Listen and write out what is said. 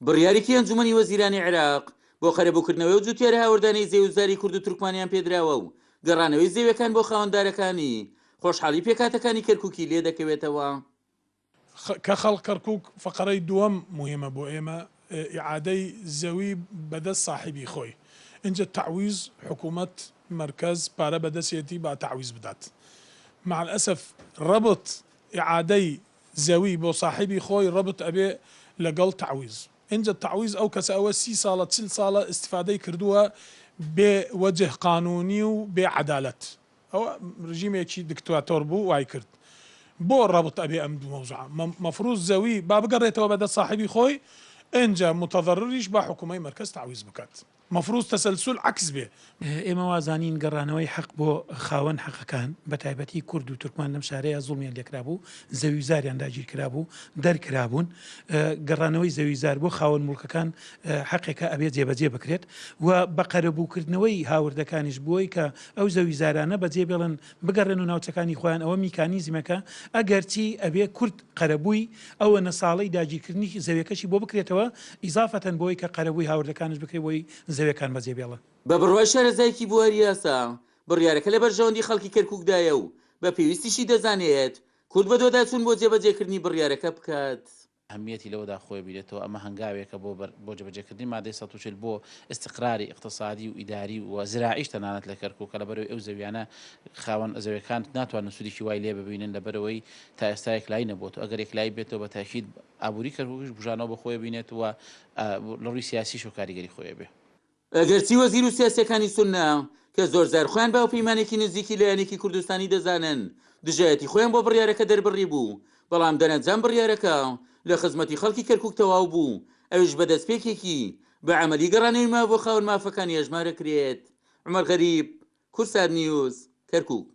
بڕیارێکی ئەنجومەنی وەزیرانی عێراق بۆ قەرەبووکردنەوەی و جوتیارە هاوردانی زێوزاری کورد و تورکمانیان پێدراوە و گەڕانەوەی زێویەکان بۆ خاوەندارەکانی خۆشحاڵی پێکاتەکانی کەرکووکی لێ دەکەوێتەوە. کە خەڵک کەرکووک فقرەی دووەم مهمە بۆ ئێمە ئیعادەی زەوی بەدەست صاحبی خۆی. اینجا تعویز حکوومەت مرکز پارە بەدەستێتی با تعویز بدات. مع الأسف ربط إعادەی زەوی بۆ صاحبی خۆی ربط ئەبێ لەگەڵ تعویز. اینجا تعویز ئەو کەسە ئەوە 30 ساڵە 40 ساڵە استفادەی کردووە بێ وجه قانونی و بێ عدالەت. ئەوە ڕژیمێکی دکتاتۆر بوو وای کرد. بۆ ڕبط ئەبێ ئەم دوو مەوزوعە مەفروض زەوی با بگەڕێتەوە بەدەست صاحبی خۆی اینجا متضرریش با حکوومەی مرکز تعویز بکات. مەفروض تەسەلسول عکس بێ. ئێمە وازانین گەڕانەوەی حەق بۆ خاوەن حەقەکان بە تایبەتی کورد و تورکمان لەم شارەیە زوڵمیان لێکرابوو زەوی زاریان داگیر کرابوو دەرکرابوون گەڕانەوەی زەوی زار بۆ خاوەن مڵکەکان حەقێکە ئەبێ جێبەجێ بکرێت و بە قەرەبووکردنەوەی هاوردەکانیش بووی کە ئەو زەوی زارانە بەجێ بێڵن بگەڕێن و ناوچەکانی خۆیان ئەوە میکانیزمەکە ئەگەرچی ئەبێ کورد قەرەبووی ئەوە نەساڵەی داگیرکردنی زەویەکەشی بۆ بکرێتەوە ئیزافەتەن بۆی کە قەرەبووی هاوردەکانش بکرێت بۆی زەویەکان بەجێ بێڵن. بە بڕوای شارەزایکی بواری یاسا بڕیارەکە لە بەرژەوەندی خەڵکی کەرکووکدایە و بە پێویستیشی دەزانێت کورد بە دۆداچوون بۆ جێبەجێکردنی بڕیارەکە بکات. هەمیەتی لەوەدا خۆی بێتەوە ئەمە هەنگاوێکە بۆ جێبەجێکردنی مادەی 140 بۆ استقراری اقتصادی و ئیداری و زراعیش تەنانەت لە کەرکووک کە لەبەرەوەی ئەو زەویانە خاوەن زەویەکان ناتوانن سوودێکی وای لێ ببینن لەبەرەوەی تا ئێستا یەکلای نەبووە ئەگەر یەکلای بێتەوە بە تاکید ئابووری کەرکووکش بژانەوە بە خۆی بینێت و لە ڕووی سیاسیش و کاریگەری خۆی بێ. ئەگەرچی وەزیر و سیاسەکانی سوننا کە زۆرجار خۆیان باوپەیمانێکی نزیکی لایەنێکی کوردستانی دەزانن دژایەتی خۆیان بۆ بڕیارەکە دەربڕی بوو بەڵام دەنەجام بڕیارەکە لە خزمەتی خەڵکی کەرکووک تەواو بوو ئەوش بەدەستپێکێکی بە عەمەلی گەڕانەوەی ما بۆ خاوەن مافەکانی هەژمارە کرێت. عومەر غەریب، کورسات نیوز، کەرکووک.